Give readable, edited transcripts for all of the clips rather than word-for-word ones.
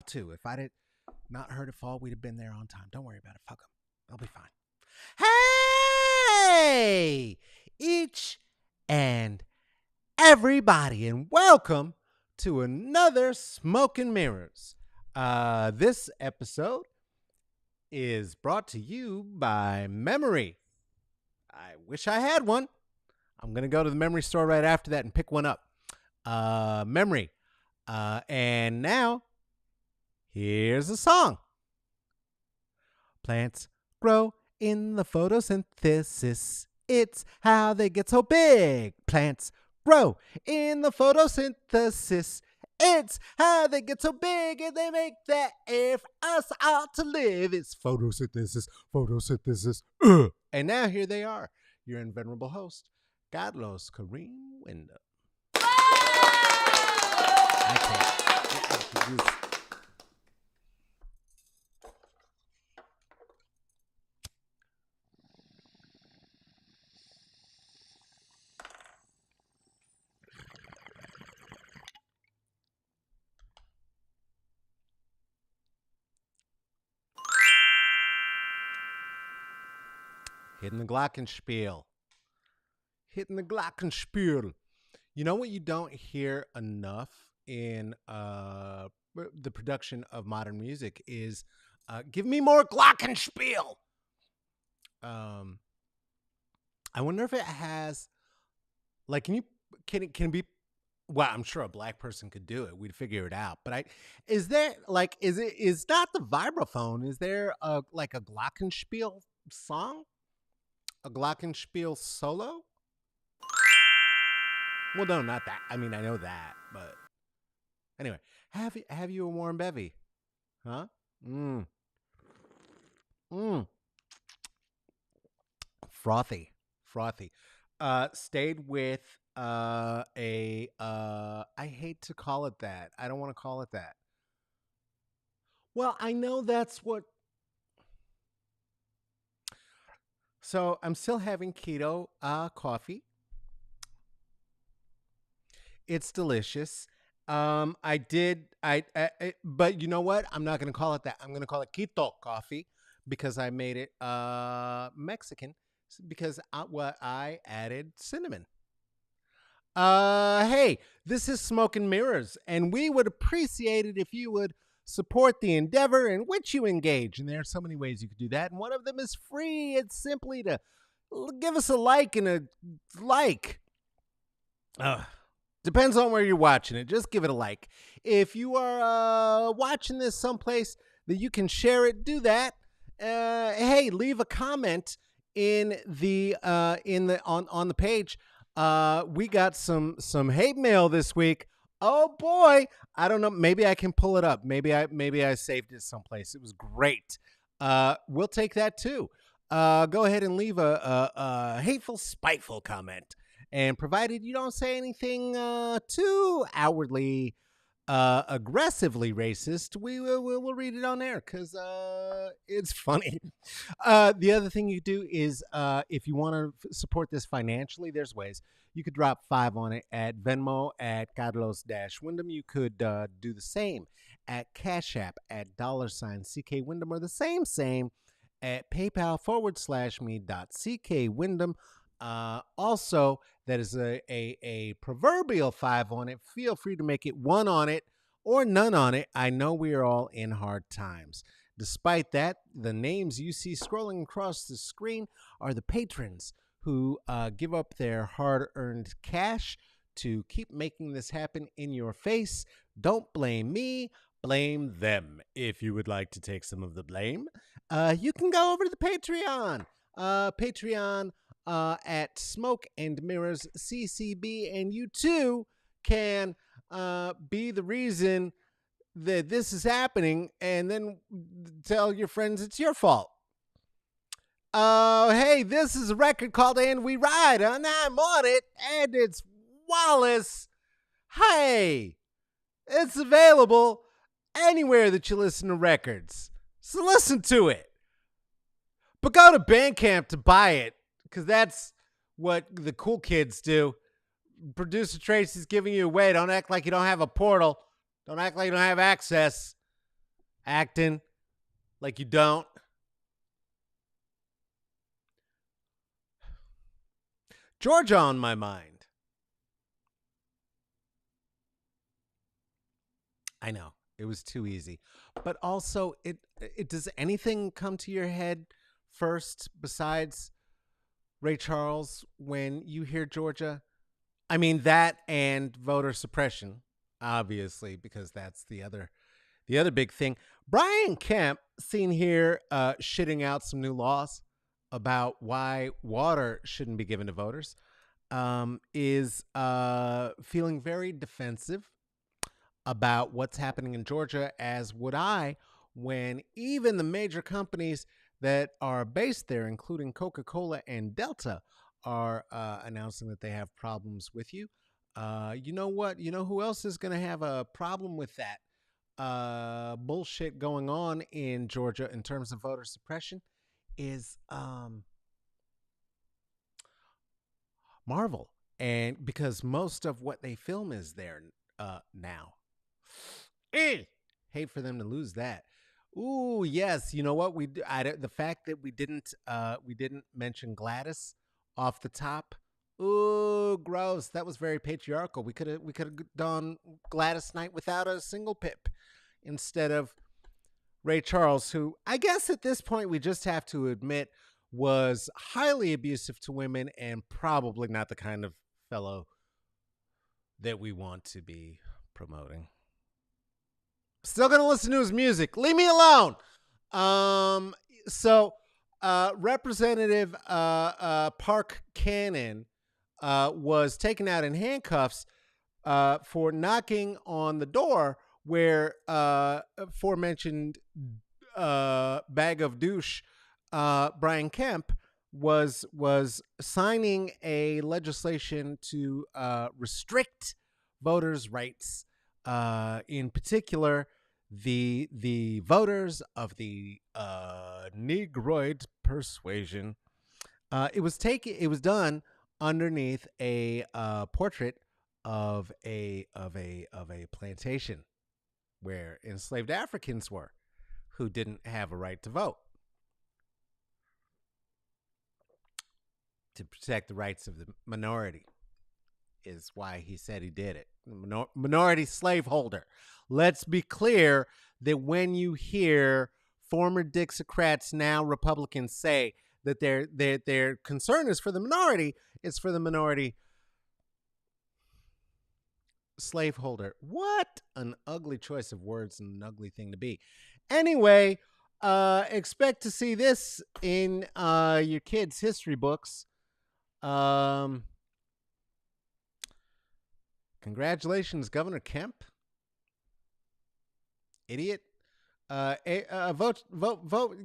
too. If I'd not heard it fall, we'd have been there on time. Don't worry about it. Fuck them. I'll be fine. Hey, each and everybody, and welcome to another Smoke and Mirrors. This episode is brought to you by Memory. I wish I had one. I'm going to go to the memory store right after that and pick one up. Memory. And now, here's a song. Plants grow in the photosynthesis. It's how they get so big. Plants grow in the photosynthesis. It's how they get so big and they make that air for us all to live. It's photosynthesis, photosynthesis. And now here they are, your invenerable host, Carlos Kareem Wyndham. I can't. Hitting the glockenspiel. Hitting the glockenspiel. You know what you don't hear enough in the production of modern music is give me more glockenspiel. I wonder if it has, like, can it be, well, I'm sure a black person could do it. We'd figure it out. But is not the vibraphone, is there a glockenspiel song? A glockenspiel solo? Well, no, not that. I mean, I know that, but anyway, have you a warm bevy? Huh? Frothy. Stayed with I hate to call it that. I don't want to call it that. Well, I know that's what. So I'm still having keto coffee. It's delicious. But you know what? I'm not going to call it that. I'm going to call it keto coffee because I made it Mexican because I added cinnamon. Hey, this is Smoke and Mirrors, and we would appreciate it if you would support the endeavor in which you engage. And there are so many ways you could do that. And one of them is free. It's simply to give us a like and a like. Depends on where you're watching it. Just give it a like. If you are watching this someplace that you can share it, do that. Hey, leave a comment on the page. We got some hate mail this week. Oh boy, I don't know. Maybe I can pull it up. Maybe I saved it someplace. It was great. We'll take that too. Go ahead and leave a hateful, spiteful comment. And provided you don't say anything too outwardly, aggressively racist, we'll read it on air because it's funny. The other thing you do is if you want to support this financially, there's ways. You could drop $5 on it at Venmo at Carlos-Wyndham. You could do the same at Cash App at $CK Wyndham, or the same at PayPal/me.CK Wyndham. Also, that is a proverbial $5 on it. Feel free to make it $1 on it or none on it. I know we are all in hard times. Despite that, the names you see scrolling across the screen are the patrons who give up their hard-earned cash to keep making this happen in your face. Don't blame me. Blame them. If you would like to take some of the blame, you can go over to the Patreon. Patreon at Smoke and Mirrors CCB, and you too can be the reason that this is happening, and then tell your friends it's your fault. Hey, this is a record called And We Ride, and I'm on it, and it's Wallace. Hey, it's available anywhere that you listen to records, so listen to it. But go to Bandcamp to buy it, because that's what the cool kids do. Producer Tracy's giving you away. Don't act like you don't have a portal. Don't act like you don't have access. acting like you don't. Georgia on my mind. I know it was too easy, but also it does anything come to your head first besides Ray Charles when you hear Georgia? I mean that and voter suppression, obviously, because that's the other big thing. Brian Kemp, seen here shitting out some new laws about why water shouldn't be given to voters, is feeling very defensive about what's happening in Georgia, as would I, when even the major companies that are based there, including Coca-Cola and Delta, are announcing that they have problems with you. You know what? You know who else is going to have a problem with that bullshit going on in Georgia in terms of voter suppression is Marvel. And because most of what they film is there now. Hate for them to lose that. Ooh, yes. You know what? The fact that we didn't mention Gladys off the top. Ooh, gross. That was very patriarchal. We could have done Gladys Knight without a single pip instead of Ray Charles, who I guess at this point we just have to admit was highly abusive to women and probably not the kind of fellow that we want to be promoting. Still gonna listen to his music. Leave me alone. So Representative Park Cannon was taken out in handcuffs for knocking on the door where aforementioned bag of douche Brian Kemp was signing a legislation to restrict voters' rights, in particular the voters of the Negroid persuasion. It was done underneath a portrait of a plantation where enslaved Africans were, who didn't have a right to vote, to protect the rights of the minority, is why he said he did it. Minority slaveholder. Let's be clear that when you hear former Dixiecrats, now Republicans, say that their concern is for the minority, it's for the minority slaveholder. What an ugly choice of words and an ugly thing to be. Anyway, expect to see this in your kids' history books. Congratulations, Governor Kemp. Idiot. Vote.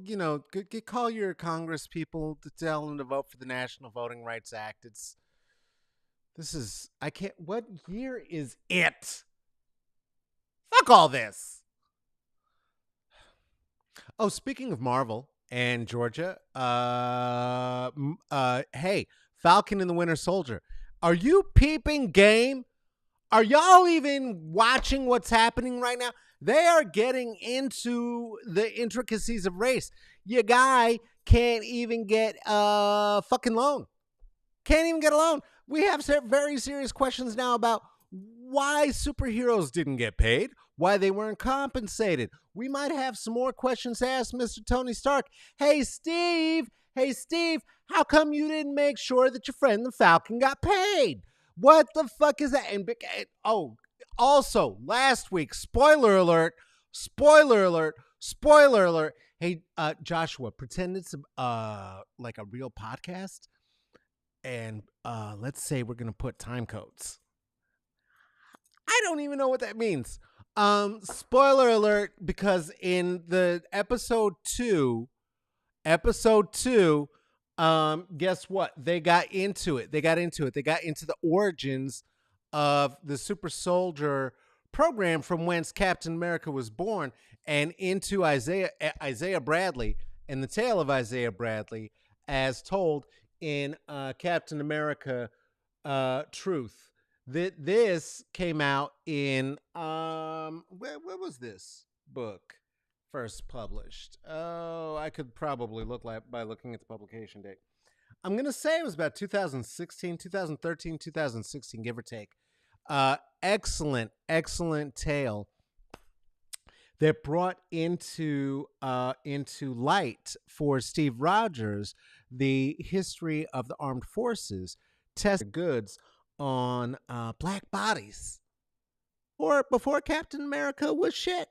You know, call your Congress people to tell them to vote for the National Voting Rights Act. I can't. What year is it? Fuck all this. Oh, speaking of Marvel and Georgia, hey, Falcon and the Winter Soldier. Are you peeping game? Are y'all even watching what's happening right now? They are getting into the intricacies of race. Your guy can't even get a fucking loan. Can't even get a loan. We have very serious questions now about why superheroes didn't get paid, why they weren't compensated. We might have some more questions to ask Mr. Tony Stark. Hey, Steve, how come you didn't make sure that your friend the Falcon got paid? What the fuck is that? And also, last week, spoiler alert. Hey, Joshua, pretend it's like a real podcast, and let's say we're gonna put time codes. I don't even know what that means. Spoiler alert, because in the episode two, guess what? They got into it. They got into the origins of the super soldier program from whence Captain America was born, and into Isaiah Bradley and the tale of Isaiah Bradley as told in Captain America Truth. This came out in what was this book? first published? Oh, I could probably look like by looking at the publication date. I'm going to say it was about 2016, 2013, 2016, give or take. Excellent tale that brought into light for Steve Rogers the history of the armed forces, testing goods on black bodies, or before Captain America was shit,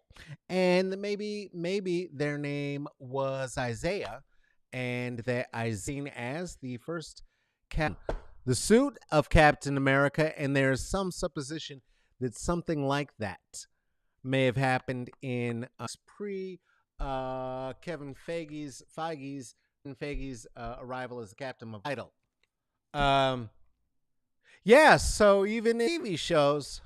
and maybe their name was Isaiah, and that Isaiah as the first the suit of Captain America, and there's some supposition that something like that may have happened in pre Kevin Feige's arrival as the Captain of Idol. Yeah, so even in TV shows,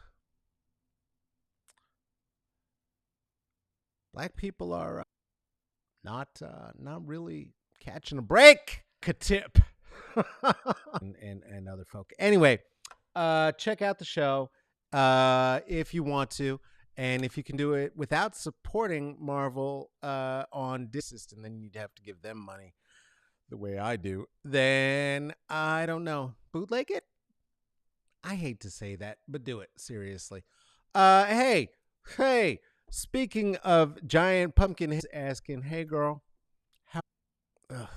black people are not really catching a break. Katip. and other folk. Anyway, check out the show if you want to, and if you can do it without supporting Marvel on this system, then you'd have to give them money the way I do. Then I don't know, bootleg it. I hate to say that, but do it seriously. Hey, speaking of giant pumpkin heads asking, hey girl, how? Ugh.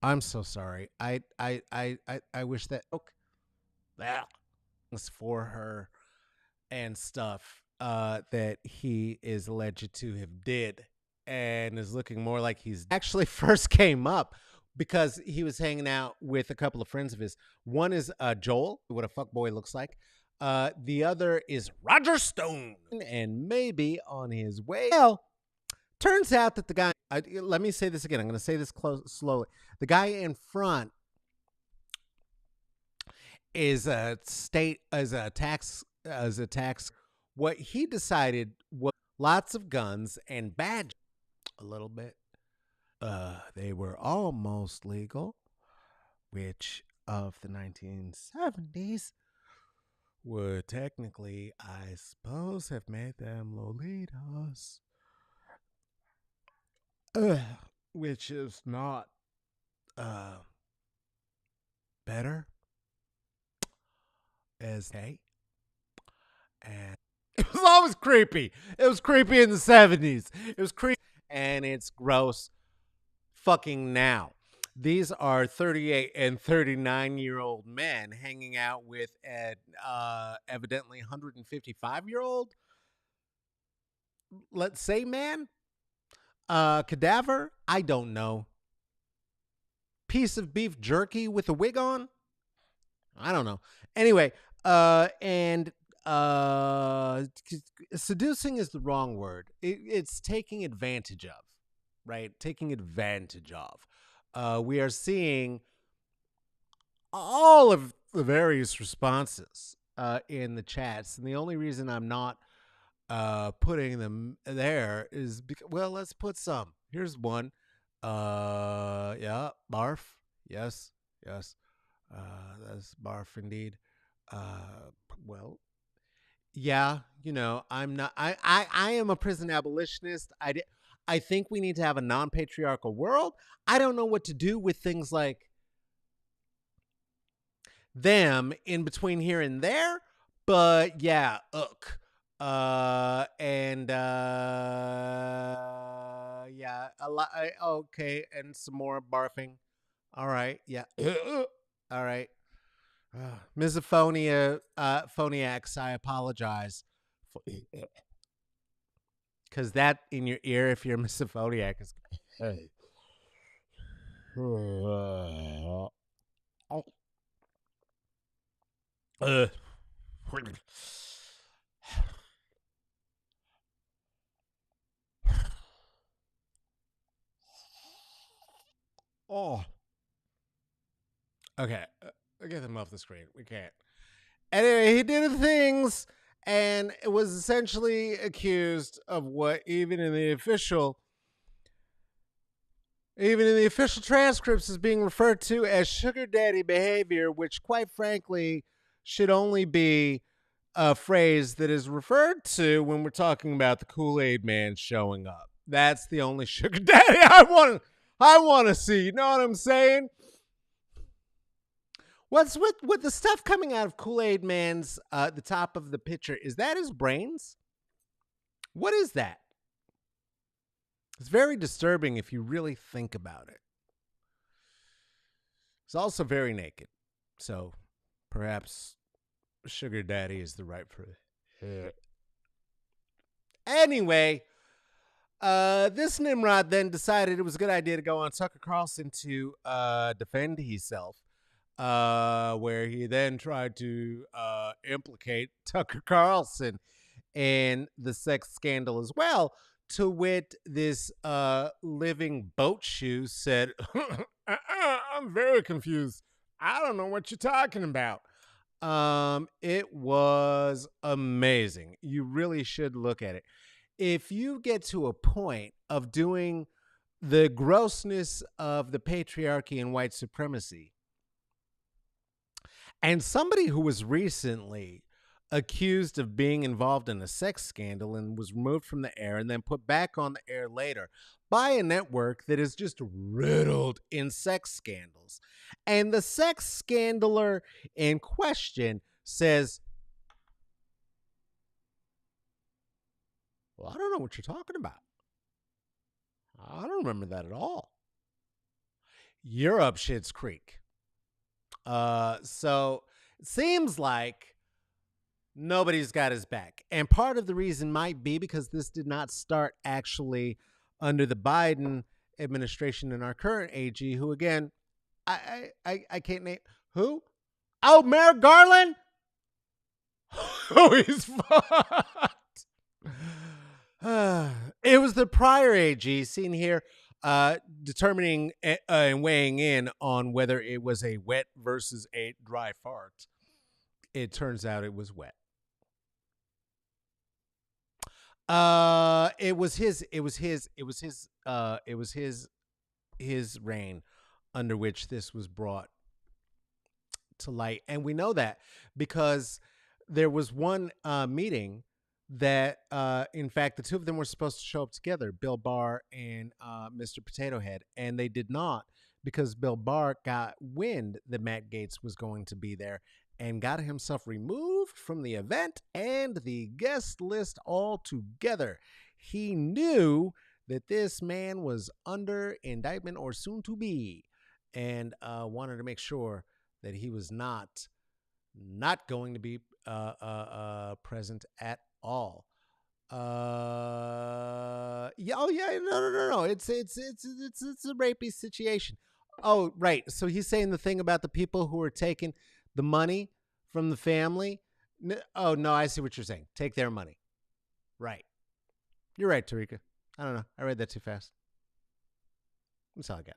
I'm so sorry. I wish that was for her and stuff that he is alleged to have did, and is looking more like he's actually first came up because he was hanging out with a couple of friends of his. One is Joel, what a fuckboy looks like. The other is Roger Stone, and maybe on his way. Well, turns out that the guy, let me say this again. I'm going to say this slowly. The guy in front is a tax. What he decided was lots of guns and badges. A little bit. They were almost legal, which of the 1970s would technically, I suppose, have made them Lolitas. Which is not better as hey, and it was always creepy. It was creepy in the 70s. It was creepy, and it's gross fucking now. These are 38 and 39-year-old men hanging out with an evidently 155-year-old, let's say, man. Cadaver? I don't know. Piece of beef jerky with a wig on? I don't know. Anyway, and seducing is the wrong word. It's taking advantage of, right? Taking advantage of. We are seeing all of the various responses in the chats, and the only reason I'm not putting them there is because, well, let's put some. Here's one. Yeah, barf. Yes. That's barf indeed. Well, yeah, I'm not, I am a prison abolitionist. I think we need to have a non-patriarchal world. I don't know what to do with things like them in between here and there, but yeah, yeah, a lot. Okay, and some more barfing. All right, yeah. All right. Misophonia, phoniacs, I apologize. Because that in your ear, if you're a misophoniac, is. Hey. Oh. Okay. Get them off the screen. We can't. Anyway, he did things and was essentially accused of what even in the official transcripts is being referred to as sugar daddy behavior, which quite frankly should only be a phrase that is referred to when we're talking about the Kool-Aid Man showing up. That's the only sugar daddy I want to see. You know what I'm saying? What's with the stuff coming out of Kool-Aid Man's the top of the pitcher? Is that his brains? What is that? It's very disturbing if you really think about it. He's also very naked. So perhaps sugar daddy is the right for it. Anyway, this Nimrod then decided it was a good idea to go on Tucker Carlson to defend himself, where he then tried to implicate Tucker Carlson in the sex scandal as well, to wit, this living boat shoe said, I'm very confused. I don't know what you're talking about. It was amazing. You really should look at it. If you get to a point of doing the grossness of the patriarchy and white supremacy, and somebody who was recently accused of being involved in a sex scandal and was removed from the air and then put back on the air later by a network that is just riddled in sex scandals. And the sex scandaler in question says, well, I don't know what you're talking about. I don't remember that at all. You're up Schitt's Creek. So it seems like nobody's got his back. And part of the reason might be because this did not start actually under the Biden administration and our current AG, who again, I can't name who. Oh, Merrick Garland. Oh, he's fucked. It was the prior AG seen here determining and weighing in on whether it was a wet versus a dry fart. It turns out it was wet. It was his reign under which this was brought to light. And we know that because there was one meeting that, in fact, the two of them were supposed to show up together, Bill Barr and Mr. Potato Head, and they did not because Bill Barr got wind that Matt Gaetz was going to be there and got himself removed from the event and the guest list altogether. He knew that this man was under indictment or soon to be, and wanted to make sure that he was not going to be present at all. No. It's a rapey situation. Oh, right. So he's saying the thing about the people who are taking the money from the family. Oh, no, I see what you're saying. Take their money. Right. You're right, Tarika. I don't know. I read that too fast. That's all I got.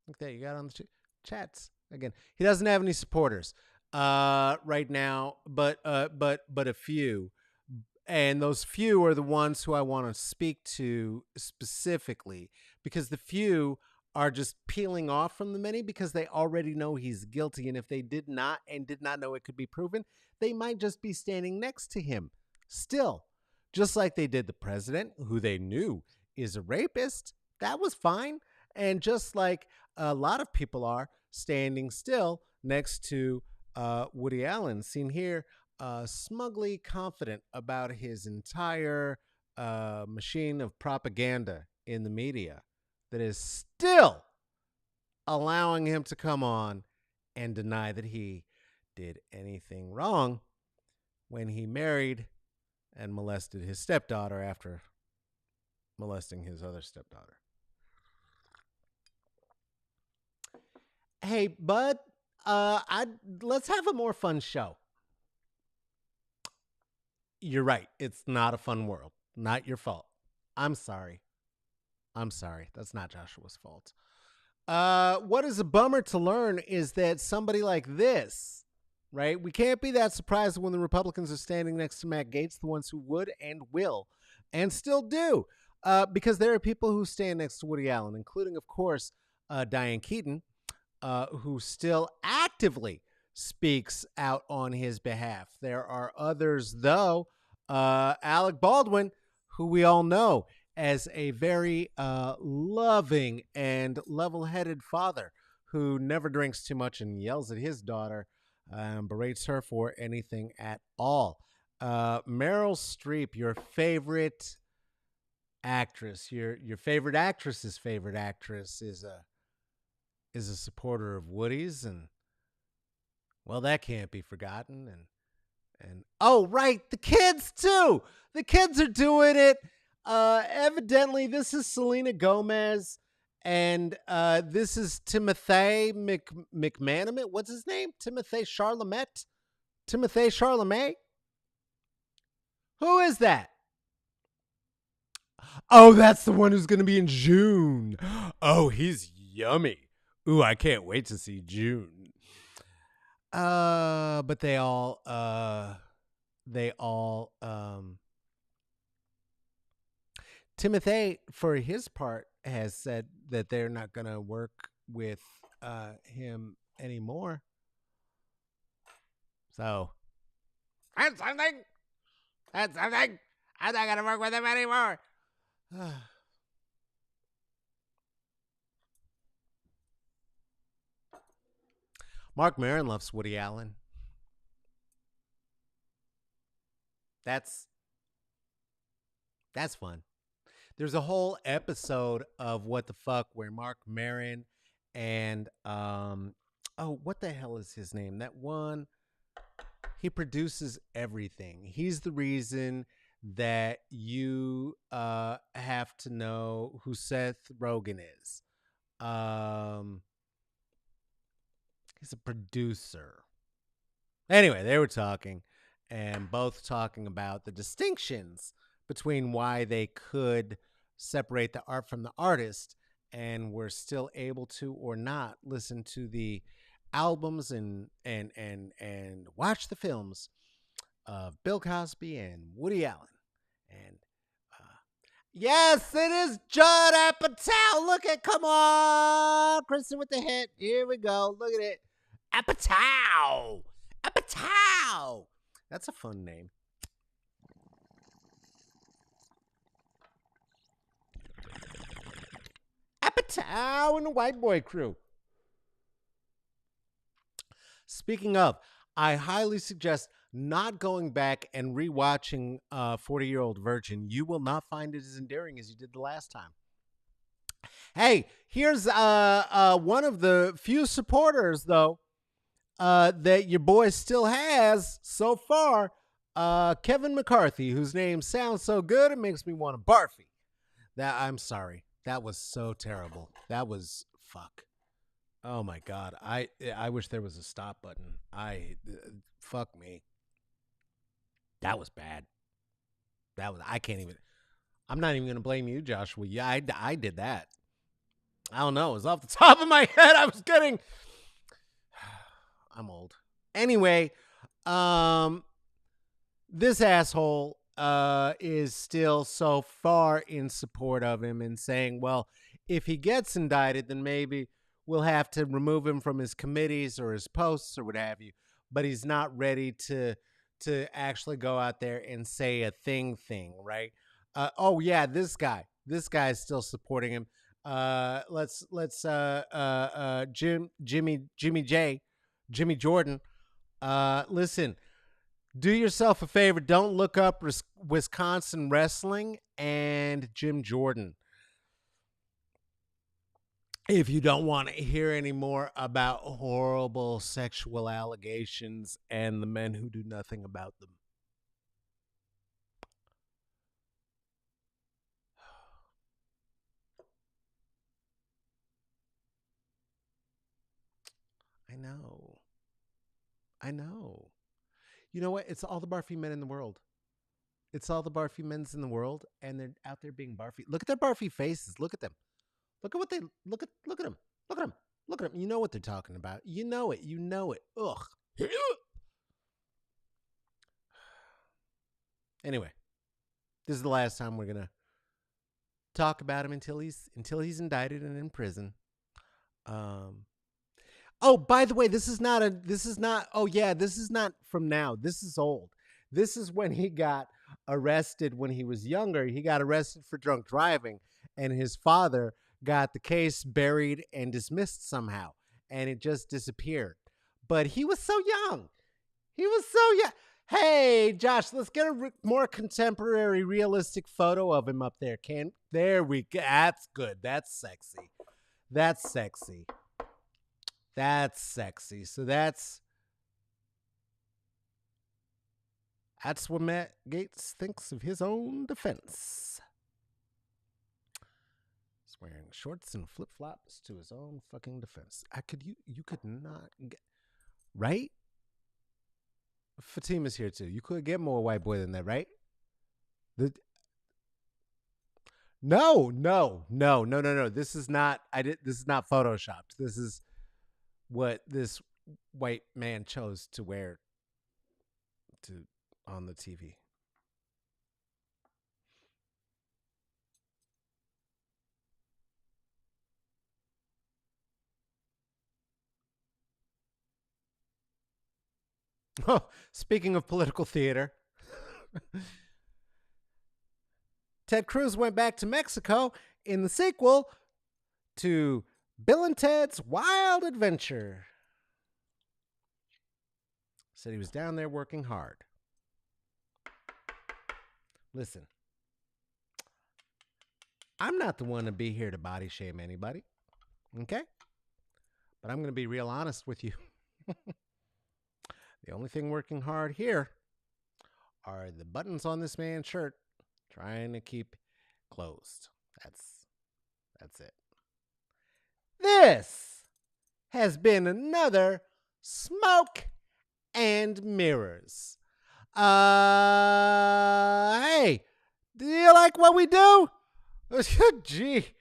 Look there. You got on the chats again. He doesn't have any supporters right now, but a few. And those few are the ones who I want to speak to specifically, because the few are just peeling off from the many because they already know he's guilty. And if they did not know it could be proven, they might just be standing next to him still, just like they did the president, who they knew is a rapist. That was fine. And just like a lot of people are standing still next to Woody Allen, seen here, smugly confident about his entire machine of propaganda in the media that is still allowing him to come on and deny that he did anything wrong when he married and molested his stepdaughter after molesting his other stepdaughter. Hey, bud, let's have a more fun show. You're right. It's not a fun world. Not your fault. I'm sorry. That's not Joshua's fault. What is a bummer to learn is that somebody like this, right? We can't be that surprised when the Republicans are standing next to Matt Gaetz, the ones who would and will and still do, because there are people who stand next to Woody Allen, including, of course, Diane Keaton, who still actively speaks out on his behalf. There are others, though. Alec Baldwin, who we all know as a very loving and level-headed father who never drinks too much and yells at his daughter, berates her for anything at all. Meryl Streep, your favorite actress, your favorite actress's favorite actress is a supporter of Woody's, and well, that can't be forgotten. And oh, right, the kids too. The kids are doing it. Evidently, this is Selena Gomez, and this is Timothée McManaman. What's his name? Timothée Chalamet. Timothée Chalamet. Who is that? Oh, that's the one who's going to be in June. Oh, he's yummy. Ooh, I can't wait to see June. But they all Timothée, for his part, has said that they're not going to work with him anymore. So, that's something. That's something. I'm not going to work with him anymore. Mark Maron loves Woody Allen. That's fun. There's a whole episode of What the Fuck where Mark Maron and what the hell is his name? That one, he produces everything. He's the reason that you have to know who Seth Rogen is. He's a producer. Anyway, they were talking, and both talking about the distinctions between why they could separate the art from the artist, and were still able to or not listen to the albums and watch the films of Bill Cosby and Woody Allen. And yes, it is Judd Apatow. Look at, come on, Kristen with the hit. Here we go. Look at it. Apatow. Apatow. That's a fun name. Apatow and the White Boy Crew. Speaking of, I highly suggest not going back and rewatching 40-Year-Old Virgin. You will not find it as endearing as you did the last time. Hey, here's one of the few supporters, though, that your boy still has so far. Kevin McCarthy, whose name sounds so good it makes me want to barfy. I'm sorry. That was so terrible. That was fuck. Oh my God. I wish there was a stop button. Fuck me. That was bad. I'm not even going to blame you, Joshua. Yeah, I did that. I don't know. It was off the top of my head. I'm old. Anyway, this asshole is still so far in support of him and saying, well, if he gets indicted, then maybe we'll have to remove him from his committees or his posts or what have you. But he's not ready to actually go out there and say a thing, right? Oh yeah, this guy is still supporting him. Jimmy Jordan. Listen, do yourself a favor. Don't look up Wisconsin wrestling and Jim Jordan if you don't want to hear any more about horrible sexual allegations and the men who do nothing about them. I know. You know what? It's all the barfy men in the world. It's all the barfy men's in the world, and they're out there being barfy. Look at their barfy faces. Look at them. Look at what they look at them. Look at them. Look at them. You know what they're talking about. You know it. Ugh. Anyway, this is the last time we're gonna talk about him until he's indicted and in prison. Oh, by the way, oh yeah, this is not from now. This is old. This is when he got arrested when he was younger. He got arrested for drunk driving, and his father got the case buried and dismissed somehow, and it just disappeared. But he was so young. He was so young. Hey, Josh, let's get a more contemporary, realistic photo of him up there. There we go. That's good. That's sexy. That's sexy. That's sexy. So that's what Matt Gaetz thinks of his own defense. He's wearing shorts and flip flops to his own fucking defense. You could not get right. Fatima's here too. You could get more white boy than that, right? No. This is not. This is not photoshopped. This is what this white man chose to wear on the TV. Oh, speaking of political theater, Ted Cruz went back to Mexico in the sequel to Bill and Ted's Wild Adventure. Said he was down there working hard. Listen, I'm not the one to be here to body shame anybody, okay? But I'm going to be real honest with you. The only thing working hard here are the buttons on this man's shirt trying to keep closed. That's it. This has been another Smoke and Mirrors. Hey, do you like what we do? Gee,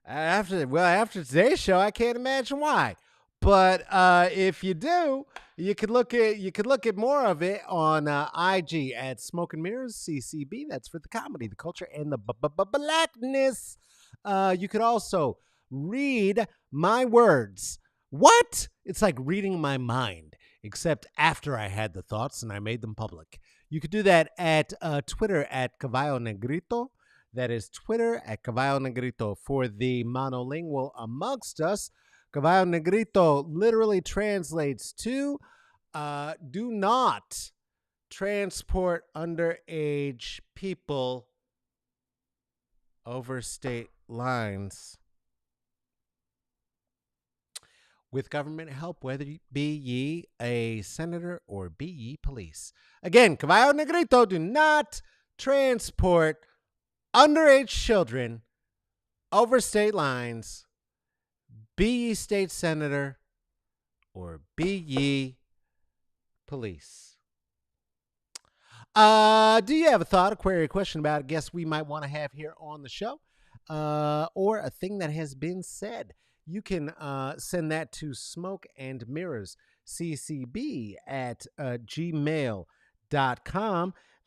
after today's show, I can't imagine why. But if you do, you could look at more of it on IG at Smoke and Mirrors CCB. That's for the comedy, the culture, and the blackness. You could also read my words. What? It's like reading my mind, except after I had the thoughts and I made them public. You could do that at Twitter at Caballo Negrito. That is Twitter at Caballo Negrito. For the monolingual amongst us, Caballo Negrito literally translates to do not transport underage people over state lines with government help, whether be ye a senator or be ye police. Again, Caballo Negrito, do not transport underage children over state lines, be ye state senator or be ye police. Do you have a thought, a query, a question about a guest we might want to have here on the show, or a thing that has been said? You can send that to smokeandmirrorsccb at gmail.com.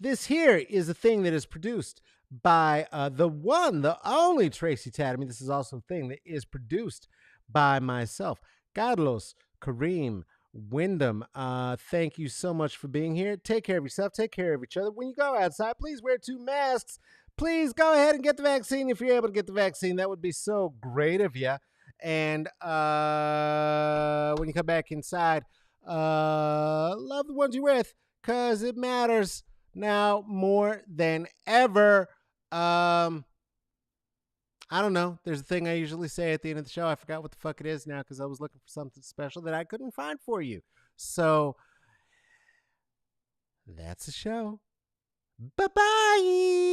This here is a thing that is produced by the one, the only Tracy Tatamy. This is also a thing that is produced by myself, Carlos Kareem Wyndham. Thank you so much for being here. Take care of yourself. Take care of each other. When you go outside, please wear 2 masks. Please go ahead and get the vaccine if you're able to get the vaccine. That would be so great of you. And when you come back inside, love the ones you're with, because it matters now more than ever. I don't know. There's a thing I usually say at the end of the show. I forgot what the fuck it is now because I was looking for something special that I couldn't find for you. So that's the show. Bye-bye.